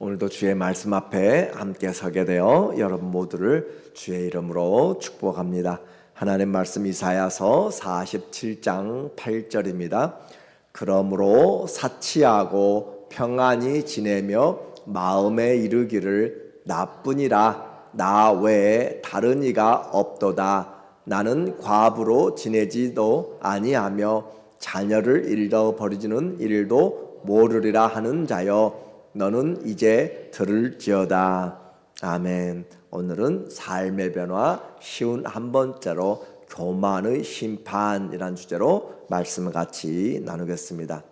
오늘도 주의 말씀 앞에 함께 서게 되어 여러분 모두를 주의 이름으로 축복합니다. 하나님 말씀 이사야서 47장 8절입니다. 그러므로 사치하고 평안히 지내며 마음에 이르기를 나뿐이라 나 외에 다른 이가 없도다. 나는 과부로 지내지도 아니하며 자녀를 잃어버리지는 일도 모르리라 하는 자여 너는 이제 들을지어다. 아멘. 오늘은 삶의 변화 쉬운 한 번째로 교만의 심판이란 주제로 말씀을 같이 나누겠습니다.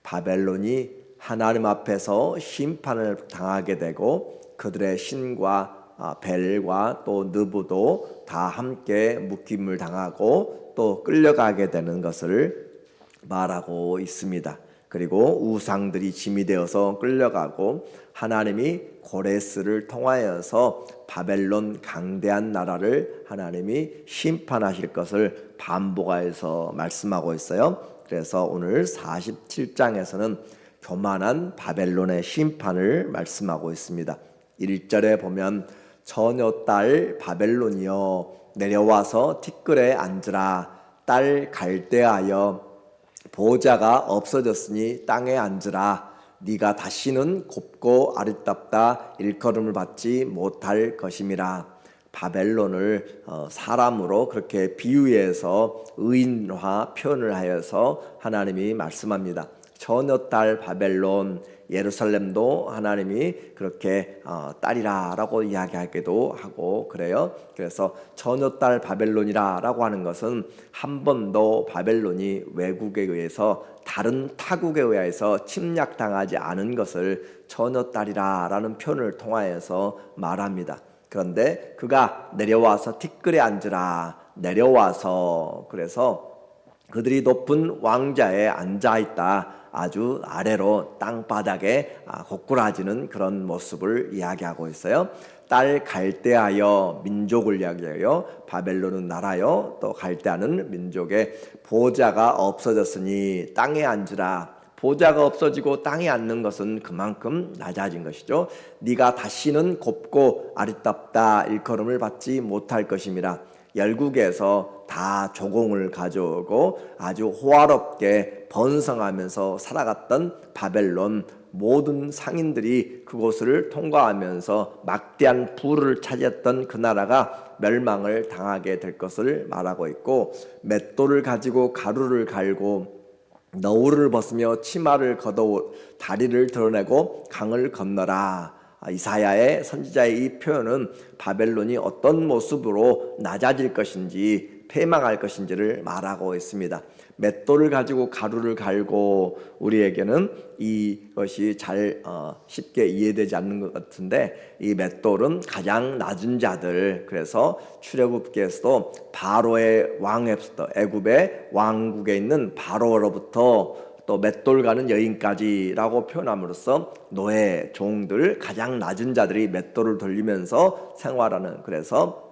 바벨론이 하나님 앞에서 심판을 당하게 되고 그들의 신과 벨과 또 느부도 다 함께 묶임을 당하고 또 끌려가게 되는 것을 말하고 있습니다. 그리고 우상들이 짐이 되어서 끌려가고 하나님이 고레스를 통하여서 바벨론 강대한 나라를 하나님이 심판하실 것을 반복하여서 말씀하고 있어요. 그래서 오늘 47장에서는 교만한 바벨론의 심판을 말씀하고 있습니다. 1절에 보면 처녀딸 바벨론이여 내려와서 티끌에 앉으라. 딸 갈대하여 보호자가 없어졌으니 땅에 앉으라. 네가 다시는 곱고 아리답다 일컬음을 받지 못할 것임이라. 바벨론을 사람으로 그렇게 비유해서 의인화 표현을 하여서 하나님이 말씀합니다. 처녀딸 바벨론, 예루살렘도 하나님이 그렇게 딸이라라고 이야기하기도 하고 그래요. 그래서 처녀딸 바벨론이라라고 하는 것은 한 번도 바벨론이 외국에 의해서 다른 타국에 의해서 침략당하지 않은 것을 처녀딸이라라는 표현을 통하여서 말합니다. 그런데 그가 내려와서 티끌에 앉으라. 내려와서 그래서 그들이 높은 왕자에 앉아있다. 아주 아래로 땅바닥에 고꾸라지는 그런 모습을 이야기하고 있어요. 딸 갈대하여 민족을 이야기해요. 바벨론은 나라요. 또 갈대하는 민족의 보호자가 없어졌으니 땅에 앉으라. 보호자가 없어지고 땅에 앉는 것은 그만큼 낮아진 것이죠. 네가 다시는 곱고 아리답다 일컬음을 받지 못할 것임이라. 열국에서 다 조공을 가져오고 아주 호화롭게 번성하면서 살아갔던 바벨론 모든 상인들이 그곳을 통과하면서 막대한 부를 차지했던 그 나라가 멸망을 당하게 될 것을 말하고 있고 맷돌을 가지고 가루를 갈고 너울을 벗으며 치마를 걷어 다리를 드러내고 강을 건너라. 이사야의 선지자의 이 표현은 바벨론이 어떤 모습으로 낮아질 것인지 패망할 것인지를 말하고 있습니다. 맷돌을 가지고 가루를 갈고 우리에게는 이것이 잘 쉽게 이해되지 않는 것 같은데 이 맷돌은 가장 낮은 자들 그래서 출애굽기에서도 바로의 왕에서부터 애굽의 왕국에 있는 바로로부터 또 맷돌 가는 여인까지라고 표현함으로써 노예, 종들, 가장 낮은 자들이 맷돌을 돌리면서 생활하는 그래서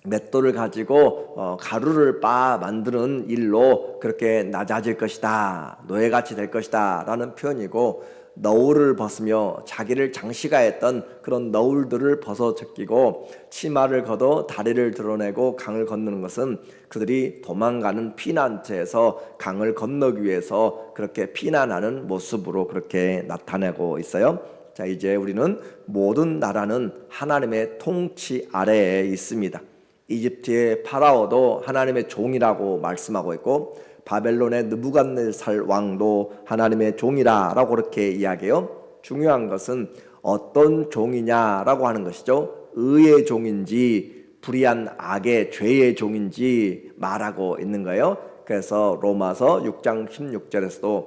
맷돌을 가지고 가루를 만드는 일로 그렇게 낮아질 것이다. 노예같이 될 것이다 라는 표현이고 너울을 벗으며 자기를 장시가했던 그런 너울들을 벗어 제끼고 치마를 걷어 다리를 드러내고 강을 건너는 것은 그들이 도망가는 피난처에서 강을 건너기 위해서 그렇게 피난하는 모습으로 그렇게 나타내고 있어요. 자, 이제 우리는 모든 나라는 하나님의 통치 아래에 있습니다. 이집트의 파라오도 하나님의 종이라고 말씀하고 있고 바벨론의 느부갓네살 왕도 하나님의 종이라고 그렇게 이야기해요. 중요한 것은 어떤 종이냐라고 하는 것이죠. 의의 종인지 불의한 악의 죄의 종인지 말하고 있는 거예요. 그래서 로마서 6장 16절에서도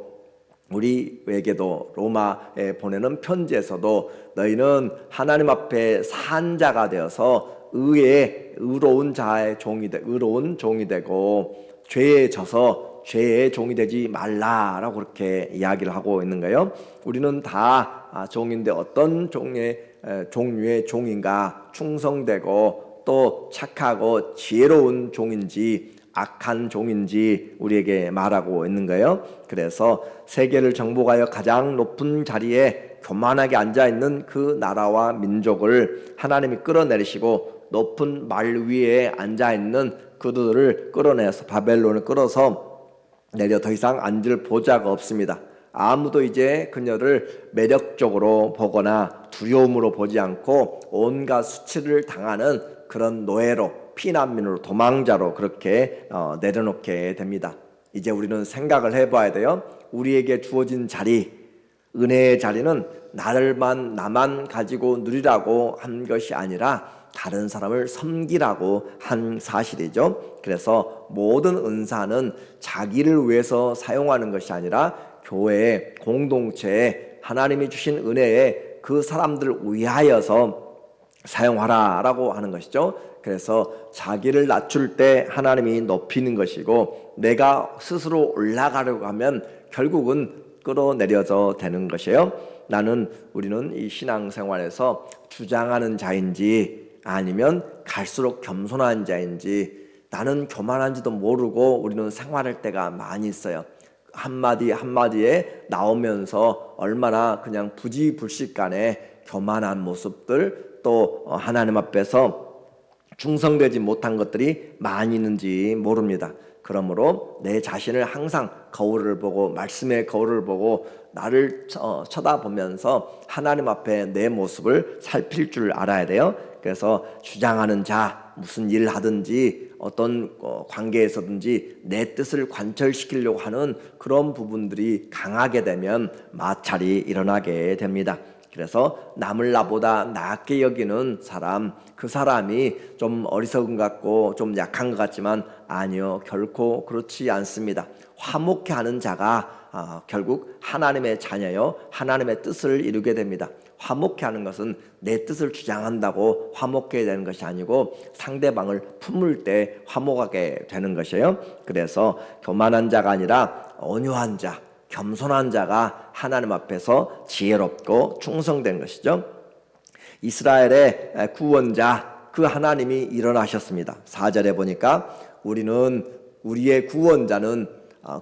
우리에게도 로마에 보내는 편지에서도 너희는 하나님 앞에 산 자가 되어서 의로운 자의 의로운 종이 되고 죄에 져서 죄의 종이 되지 말라라고 그렇게 이야기를 하고 있는 거예요. 우리는 다 종인데 어떤 종류의 종인가? 충성되고 또 착하고 지혜로운 종인지 악한 종인지 우리에게 말하고 있는 거예요. 그래서 세계를 정복하여 가장 높은 자리에 교만하게 앉아있는 그 나라와 민족을 하나님이 끌어내리시고 높은 말 위에 앉아있는 그들을 끌어내서 바벨론을 끌어서 내려 더 이상 앉을 보자가 없습니다. 아무도 이제 그녀를 매력적으로 보거나 두려움으로 보지 않고 온갖 수치를 당하는 그런 노예로, 피난민으로, 도망자로 그렇게 내려놓게 됩니다. 이제 우리는 생각을 해봐야 돼요. 우리에게 주어진 자리, 은혜의 자리는 나만 가지고 누리라고 한 것이 아니라 다른 사람을 섬기라고 한 사실이죠. 그래서 모든 은사는 자기를 위해서 사용하는 것이 아니라 교회 공동체에 하나님이 주신 은혜에 그 사람들을 위하여서 사용하라라고 하는 것이죠. 그래서 자기를 낮출 때 하나님이 높이는 것이고 내가 스스로 올라가려고 하면 결국은 끌어내려져 되는 것이에요. 우리는 이 신앙생활에서 주장하는 자인지 아니면 갈수록 겸손한 자인지 나는 교만한지도 모르고 우리는 생활할 때가 많이 있어요. 한마디 한마디에 나오면서 얼마나 그냥 부지불식간에 교만한 모습들 또 하나님 앞에서 충성되지 못한 것들이 많이 있는지 모릅니다. 그러므로 내 자신을 항상 거울을 보고 말씀의 거울을 보고 나를 쳐다보면서 하나님 앞에 내 모습을 살필 줄 알아야 돼요. 그래서 주장하는 자, 무슨 일 하든지 어떤 관계에서든지 내 뜻을 관철시키려고 하는 그런 부분들이 강하게 되면 마찰이 일어나게 됩니다. 그래서 남을 나보다 낫게 여기는 사람, 그 사람이 좀 어리석은 것 같고 좀 약한 것 같지만 아니요, 결코 그렇지 않습니다. 화목해 하는 자가 결국 하나님의 자녀요, 하나님의 뜻을 이루게 됩니다. 화목해 하는 것은 내 뜻을 주장한다고 화목해야 되는 것이 아니고 상대방을 품을 때 화목하게 되는 것이에요. 그래서 교만한 자가 아니라 온유한 자, 겸손한 자가 하나님 앞에서 지혜롭고 충성된 것이죠. 이스라엘의 구원자 그 하나님이 일어나셨습니다. 4절에 보니까 우리의 구원자는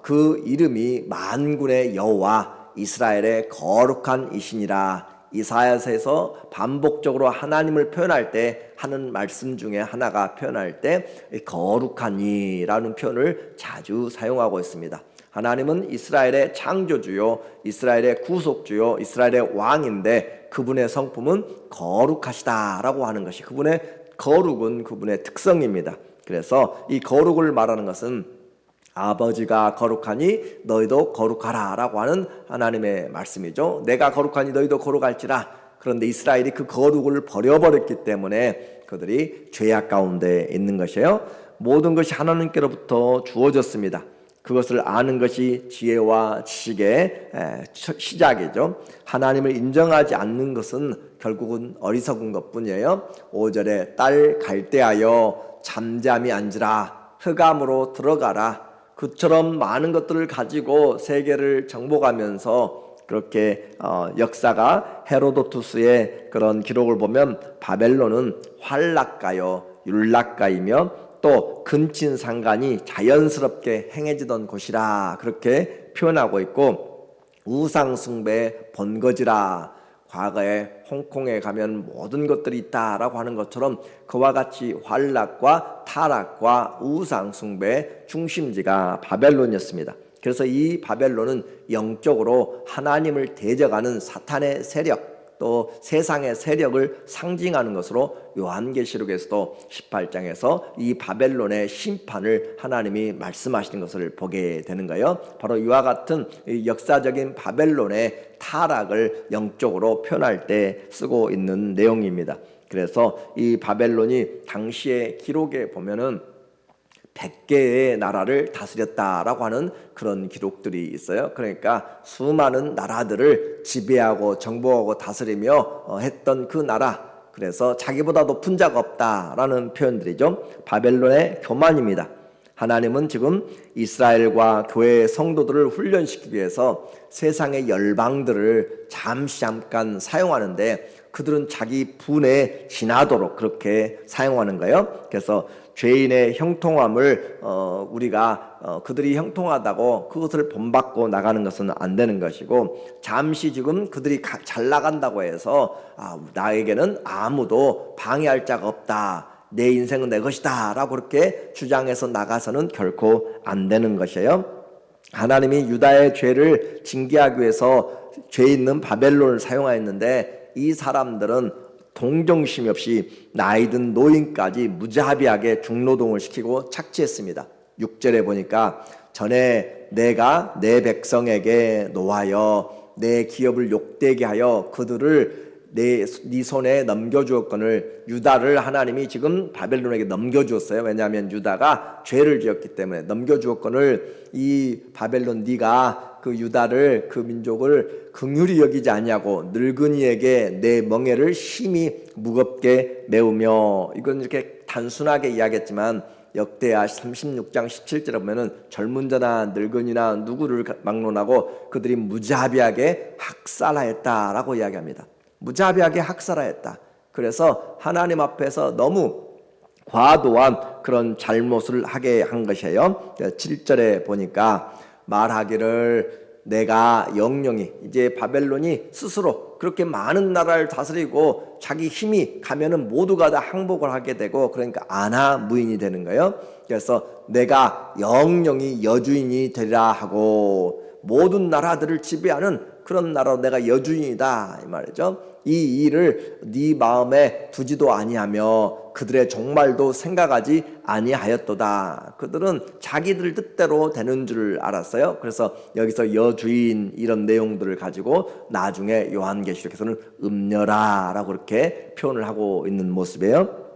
그 이름이 만군의 여호와 이스라엘의 거룩한 이신이라. 이사야서에서 반복적으로 하나님을 표현할 때 하는 말씀 중에 하나가 표현할 때 거룩하니라는 표현을 자주 사용하고 있습니다. 하나님은 이스라엘의 창조주요, 이스라엘의 구속주요, 이스라엘의 왕인데 그분의 성품은 거룩하시다라고 하는 것이 그분의 거룩은 그분의 특성입니다. 그래서 이 거룩을 말하는 것은 아버지가 거룩하니 너희도 거룩하라 라고 하는 하나님의 말씀이죠. 내가 거룩하니 너희도 거룩할지라. 그런데 이스라엘이 그 거룩을 버려버렸기 때문에 그들이 죄악 가운데 있는 것이에요. 모든 것이 하나님께로부터 주어졌습니다. 그것을 아는 것이 지혜와 지식의 시작이죠. 하나님을 인정하지 않는 것은 결국은 어리석은 것뿐이에요. 5절에 딸 갈대하여 잠잠히 앉으라. 흑암으로 들어가라. 그처럼 많은 것들을 가지고 세계를 정복하면서 그렇게 역사가 헤로도투스의 그런 기록을 보면 바벨론은 환락가요 율락가이며 또 근친상간이 자연스럽게 행해지던 곳이라 그렇게 표현하고 있고 우상숭배 본거지라. 과거에 홍콩에 가면 모든 것들이 있다라고 하는 것처럼 그와 같이 환락과 타락과 우상숭배의 중심지가 바벨론이었습니다. 그래서 이 바벨론은 영적으로 하나님을 대적하는 사탄의 세력 또 세상의 세력을 상징하는 것으로 요한계시록에서도 18장에서 이 바벨론의 심판을 하나님이 말씀하시는 것을 보게 되는 거예요. 바로 이와 같은 역사적인 바벨론의 타락을 영적으로 표현할 때 쓰고 있는 내용입니다. 그래서 이 바벨론이 당시의 기록에 보면은 100개의 나라를 다스렸다라고 하는 그런 기록들이 있어요. 그러니까 수많은 나라들을 지배하고 정복하고 다스리며 했던 그 나라. 그래서 자기보다 높은 자가 없다라는 표현들이죠. 바벨론의 교만입니다. 하나님은 지금 이스라엘과 교회의 성도들을 훈련시키기 위해서 세상의 열방들을 잠깐 사용하는데 그들은 자기 분에 지나도록 그렇게 사용하는 거예요. 그래서 죄인의 형통함을 우리가 그들이 형통하다고 그것을 본받고 나가는 것은 안 되는 것이고, 잠시 지금 그들이 잘 나간다고 해서 나에게는 아무도 방해할 자가 없다, 내 인생은 내 것이다 라고 그렇게 주장해서 나가서는 결코 안 되는 것이에요. 하나님이 유다의 죄를 징계하기 위해서 죄 있는 바벨론을 사용하였는데, 이 사람들은 동정심 없이 나이든 노인까지 무자비하게 중노동을 시키고 착취했습니다. 6절에 보니까 전에 내가 내 백성에게 노하여 내 기업을 욕되게 하여 그들을 네 손에 넘겨주었거늘, 유다를 하나님이 지금 바벨론에게 넘겨주었어요. 왜냐하면 유다가 죄를 지었기 때문에 넘겨주었거늘, 이 바벨론 네가 그 유다를, 그 민족을 긍휼히 여기지 아니하고 늙은이에게 내 멍에를 심히 무겁게 메우며. 이건 이렇게 단순하게 이야기했지만 역대하 36장 17절에 보면은 젊은 자나 늙은이나 누구를 막론하고 그들이 무자비하게 학살하였다라고 이야기합니다. 무자비하게 학살하였다. 그래서 하나님 앞에서 너무 과도한 그런 잘못을 하게 한 것이에요. 7절에 보니까 말하기를 내가 영영이, 이제 바벨론이 스스로 그렇게 많은 나라를 다스리고 자기 힘이 가면은 모두가 다 항복을 하게 되고, 그러니까 아나무인이 되는 거예요. 그래서 내가 영영이 여주인이 되리라 하고, 모든 나라들을 지배하는 그런 나라로 내가 여주인이다 이 말이죠. 이 일을 네 마음에 두지도 아니하며 그들의 종말도 생각하지 아니하였도다. 그들은 자기들 뜻대로 되는 줄 알았어요. 그래서 여기서 여주인 이런 내용들을 가지고 나중에 요한계시록에서는 음녀라라고 그렇게 표현을 하고 있는 모습이에요.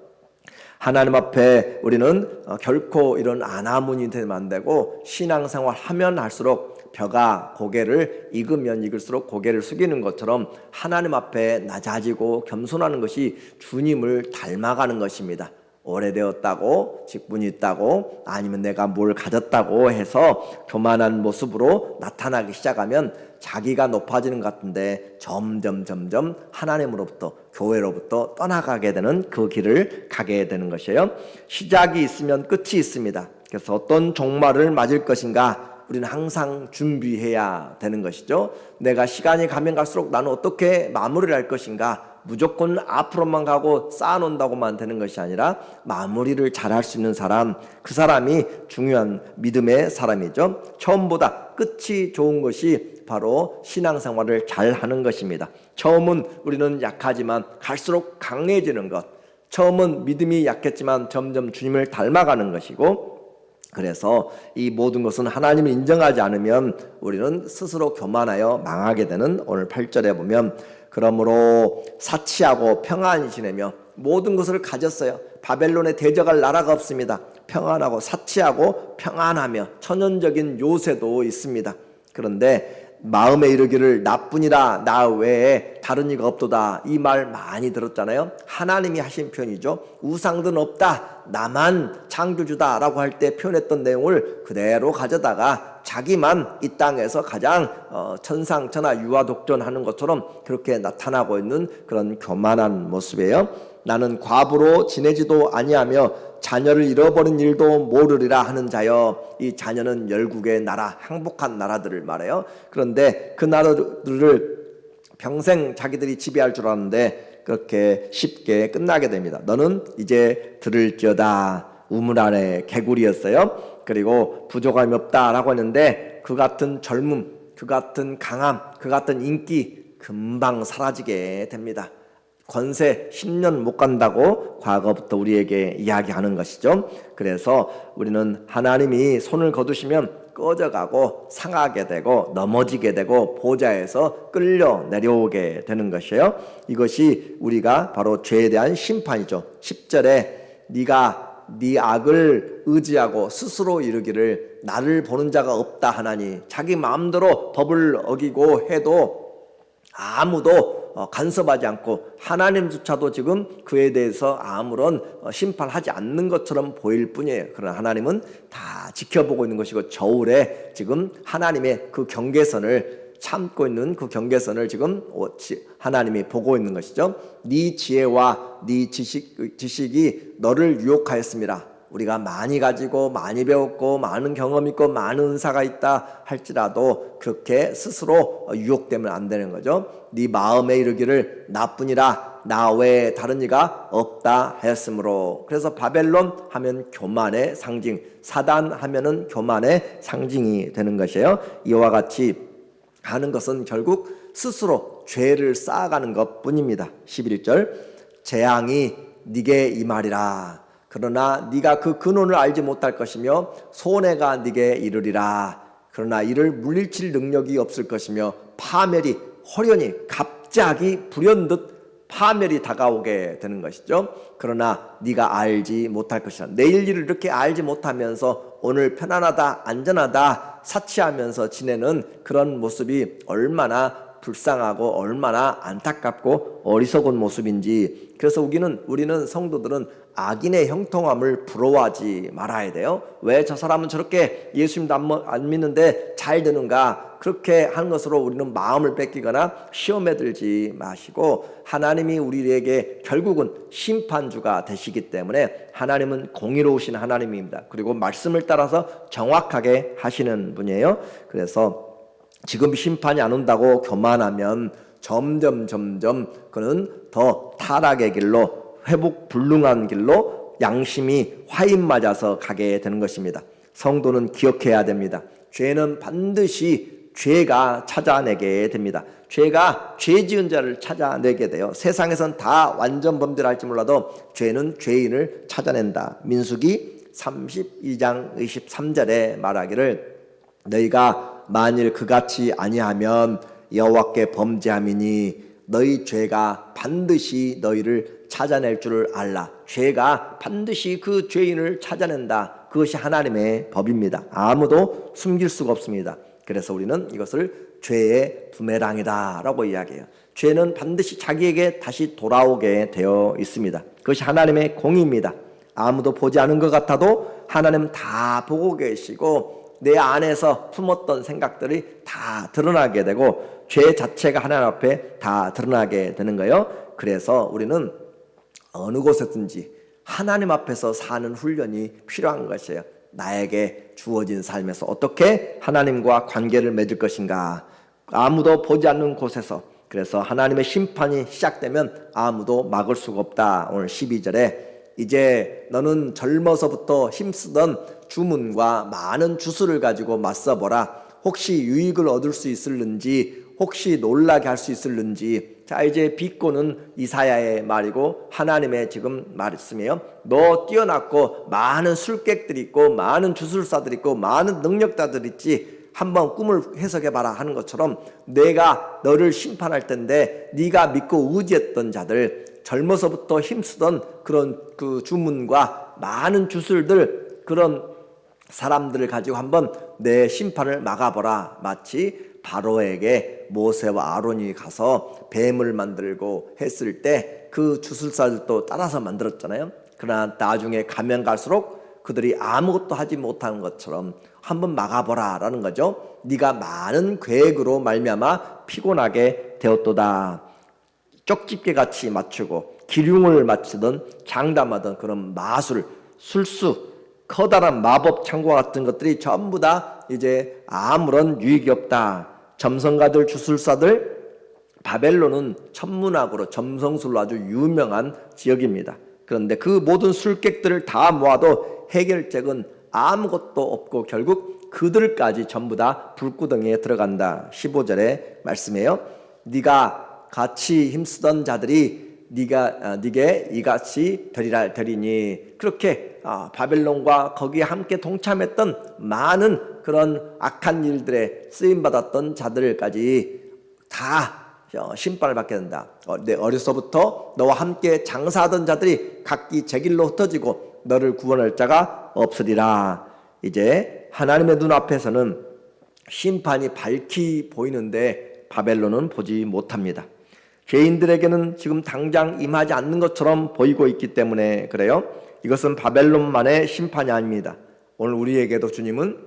하나님 앞에 우리는 결코 이런 아나무인이 되면 안 되고, 신앙생활 하면 할수록 벼가 고개를 익으면 익을수록 고개를 숙이는 것처럼 하나님 앞에 낮아지고 겸손하는 것이 주님을 닮아가는 것입니다. 오래되었다고, 직분이 있다고, 아니면 내가 뭘 가졌다고 해서 교만한 모습으로 나타나기 시작하면 자기가 높아지는 것 같은데 점점 하나님으로부터, 교회로부터 떠나가게 되는 그 길을 가게 되는 것이에요. 시작이 있으면 끝이 있습니다. 그래서 어떤 종말을 맞을 것인가 우리는 항상 준비해야 되는 것이죠. 내가 시간이 가면 갈수록 나는 어떻게 마무리를 할 것인가, 무조건 앞으로만 가고 쌓아놓는다고만 되는 것이 아니라 마무리를 잘할 수 있는 사람, 그 사람이 중요한 믿음의 사람이죠. 처음보다 끝이 좋은 것이 바로 신앙생활을 잘하는 것입니다. 처음은 우리는 약하지만 갈수록 강해지는 것, 처음은 믿음이 약했지만 점점 주님을 닮아가는 것이고, 그래서 이 모든 것은 하나님을 인정하지 않으면 우리는 스스로 교만하여 망하게 되는, 오늘 8절에 보면 그러므로 사치하고 평안히 지내며, 모든 것을 가졌어요. 바벨론에 대적할 나라가 없습니다. 평안하고 사치하고 평안하며, 천연적인 요새도 있습니다. 그런데 마음에 이르기를 나뿐이라 나 외에 다른 이가 없도다, 이 말 많이 들었잖아요. 하나님이 하신 표현이죠. 우상든 없다, 나만 창조주다 라고 할 때 표현했던 내용을 그대로 가져다가 자기만 이 땅에서 가장 천상천하 유아독존하는 것처럼 그렇게 나타나고 있는 그런 교만한 모습이에요. 나는 과부로 지내지도 아니하며 자녀를 잃어버린 일도 모르리라 하는 자여. 이 자녀는 열국의 나라, 행복한 나라들을 말해요. 그런데 그 나라들을 평생 자기들이 지배할 줄 알았는데 그렇게 쉽게 끝나게 됩니다. 너는 이제 들을지어다. 우물 안에 개구리였어요. 그리고 부족함이 없다라고 했는데 그 같은 젊음, 그 같은 강함, 그 같은 인기 금방 사라지게 됩니다. 권세 10년 못 간다고 과거부터 우리에게 이야기하는 것이죠. 그래서 우리는 하나님이 손을 거두시면 꺼져가고 상하게 되고 넘어지게 되고 보좌에서 끌려 내려오게 되는 것이에요. 이것이 우리가 바로 죄에 대한 심판이죠. 10절에 네가 네 악을 의지하고 스스로 이르기를 나를 보는 자가 없다 하나니, 자기 마음대로 법을 어기고 해도 아무도 간섭하지 않고 하나님조차도 지금 그에 대해서 아무런 심판하지 않는 것처럼 보일 뿐이에요. 그러나 하나님은 다 지켜보고 있는 것이고, 저울에 지금 하나님의 그 경계선을 참고 있는 그 경계선을 지금 하나님이 보고 있는 것이죠. 네 지혜와 네 지식이 너를 유혹하였습니다. 우리가 많이 가지고 많이 배웠고 많은 경험 있고 많은 은사가 있다 할지라도 그렇게 스스로 유혹되면 안 되는 거죠. 네 마음에 이르기를 나뿐이라 나 외에 다른 이가 없다 하였으므로. 그래서 바벨론 하면 교만의 상징, 사단 하면은 교만의 상징이 되는 것이에요. 이와 같이 하는 것은 결국 스스로 죄를 쌓아가는 것뿐입니다. 11절 재앙이 네게 임하리라. 그러나 네가 그 근원을 알지 못할 것이며 손해가 네게 이르리라. 그러나 이를 물리칠 능력이 없을 것이며 파멸이 호련히 갑자기 불현듯 파멸이 다가오게 되는 것이죠. 그러나 네가 알지 못할 것이라. 내일 일을 이렇게 알지 못하면서 오늘 편안하다 안전하다 사치하면서 지내는 그런 모습이 얼마나 불쌍하고 얼마나 안타깝고 어리석은 모습인지. 그래서 우리는 성도들은 악인의 형통함을 부러워하지 말아야 돼요. 왜 저 사람은 저렇게 예수님도 안 믿는데 잘 되는가, 그렇게 하는 것으로 우리는 마음을 뺏기거나 시험에 들지 마시고, 하나님이 우리에게 결국은 심판주가 되시기 때문에 하나님은 공의로우신 하나님입니다. 그리고 말씀을 따라서 정확하게 하시는 분이에요. 그래서 지금 심판이 안 온다고 교만하면 점점 그는 더 타락의 길로, 회복 불능한 길로 양심이 화인 맞아서 가게 되는 것입니다. 성도는 기억해야 됩니다. 죄는 반드시 죄가 찾아내게 됩니다. 죄가 죄 지은 자를 찾아내게 돼요. 세상에선 다 완전 범죄를 할지 몰라도 죄는 죄인을 찾아낸다. 민수기 32장 23절에 말하기를 너희가 만일 그같이 아니하면 여호와께 범죄함이니 너희 죄가 반드시 너희를 찾아낼 줄을 알라. 죄가 반드시 그 죄인을 찾아낸다. 그것이 하나님의 법입니다. 아무도 숨길 수가 없습니다. 그래서 우리는 이것을 죄의 부메랑이다 라고 이야기해요. 죄는 반드시 자기에게 다시 돌아오게 되어 있습니다. 그것이 하나님의 공의입니다. 아무도 보지 않은 것 같아도 하나님은 다 보고 계시고 내 안에서 품었던 생각들이 다 드러나게 되고 죄 자체가 하나님 앞에 다 드러나게 되는 거예요. 그래서 우리는 어느 곳에든지 하나님 앞에서 사는 훈련이 필요한 것이에요. 나에게 주어진 삶에서 어떻게 하나님과 관계를 맺을 것인가. 아무도 보지 않는 곳에서. 그래서 하나님의 심판이 시작되면 아무도 막을 수가 없다. 오늘 12절에 이제 너는 젊어서부터 힘쓰던 주문과 많은 주술을 가지고 맞서보라. 혹시 유익을 얻을 수 있을는지, 혹시 놀라게 할 수 있을는지. 자, 이제 비꼬는 이사야의 말이고 하나님의 지금 말씀이에요. 너 뛰어났고 많은 술객들이 있고 많은 주술사들이 있고 많은 능력자들이 있지. 한번 꿈을 해석해봐라 하는 것처럼 내가 너를 심판할 텐데 네가 믿고 의지했던 자들, 젊어서부터 힘쓰던 그런 그 주문과 많은 주술들, 그런 사람들을 가지고 한번 내 심판을 막아보라. 마치 바로에게 모세와 아론이 가서 뱀을 만들고 했을 때 그 주술사들도 따라서 만들었잖아요. 그러나 나중에 가면 갈수록 그들이 아무것도 하지 못하는 것처럼 한번 막아보라 라는 거죠. 네가 많은 계획으로 말미암아 피곤하게 되었도다. 쪽집게 같이 맞추고 기륭을 맞추던 장담하던 그런 마술, 술수, 커다란 마법 창고와 같은 것들이 전부 다 이제 아무런 유익이 없다. 점성가들, 주술사들, 바벨론은 천문학으로 점성술로 아주 유명한 지역입니다. 그런데 그 모든 술객들을 다 모아도 해결책은 아무것도 없고 결국 그들까지 전부 다 불구덩이에 들어간다. 15절의 말씀이에요. 네가 같이 힘쓰던 자들이 네게 이같이 되리니. 그렇게 바벨론과 거기에 함께 동참했던 많은 그런 악한 일들에 쓰임받았던 자들까지 다 심판을 받게 된다. 내 어려서부터 너와 함께 장사하던 자들이 각기 제 길로 흩어지고 너를 구원할 자가 없으리라. 이제 하나님의 눈앞에서는 심판이 밝히 보이는데 바벨론은 보지 못합니다. 죄인들에게는 지금 당장 임하지 않는 것처럼 보이고 있기 때문에 그래요. 이것은 바벨론만의 심판이 아닙니다. 오늘 우리에게도 주님은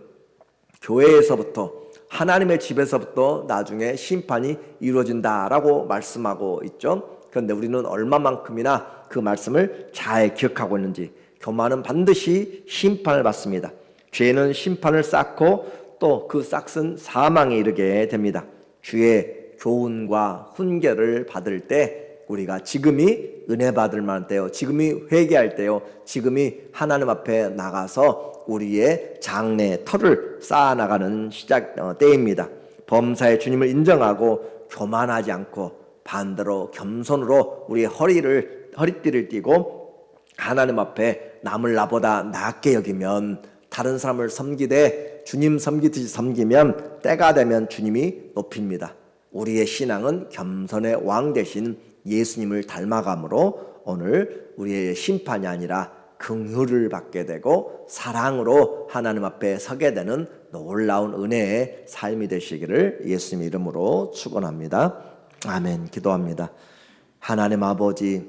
교회에서부터, 하나님의 집에서부터 나중에 심판이 이루어진다라고 말씀하고 있죠. 그런데 우리는 얼마만큼이나 그 말씀을 잘 기억하고 있는지, 교만은 반드시 심판을 받습니다. 죄는 심판을 쌓고 또 그 싹은 사망에 이르게 됩니다. 주의 교훈과 훈계를 받을 때 우리가 지금이 은혜 받을 만한 때요, 지금이 회개할 때요, 지금이 하나님 앞에 나가서 우리의 장래 털을 쌓아나가는 때입니다. 범사의 주님을 인정하고 교만하지 않고 반대로 겸손으로 우리의 허리띠를 띠고 하나님 앞에 남을 나보다 낫게 여기면, 다른 사람을 섬기되 주님 섬기듯이 섬기면 때가 되면 주님이 높입니다. 우리의 신앙은 겸손의 왕 대신 예수님을 닮아감으로 오늘 우리의 심판이 아니라 긍휼을 받게 되고 사랑으로 하나님 앞에 서게 되는 놀라운 은혜의 삶이 되시기를 예수님 이름으로 축원합니다. 아멘. 기도합니다. 하나님 아버지,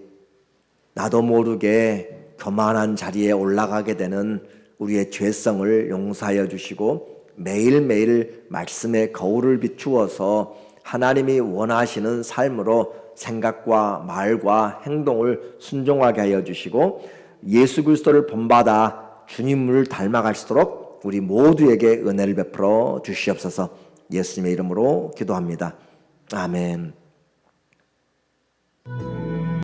나도 모르게 교만한 자리에 올라가게 되는 우리의 죄성을 용서하여 주시고 매일매일 말씀의 거울을 비추어서 하나님이 원하시는 삶으로 생각과 말과 행동을 순종하게 하여 주시고 예수 그리스도를 본받아 주님을 닮아갈수록 우리 모두에게 은혜를 베풀어 주시옵소서. 예수님의 이름으로 기도합니다. 아멘.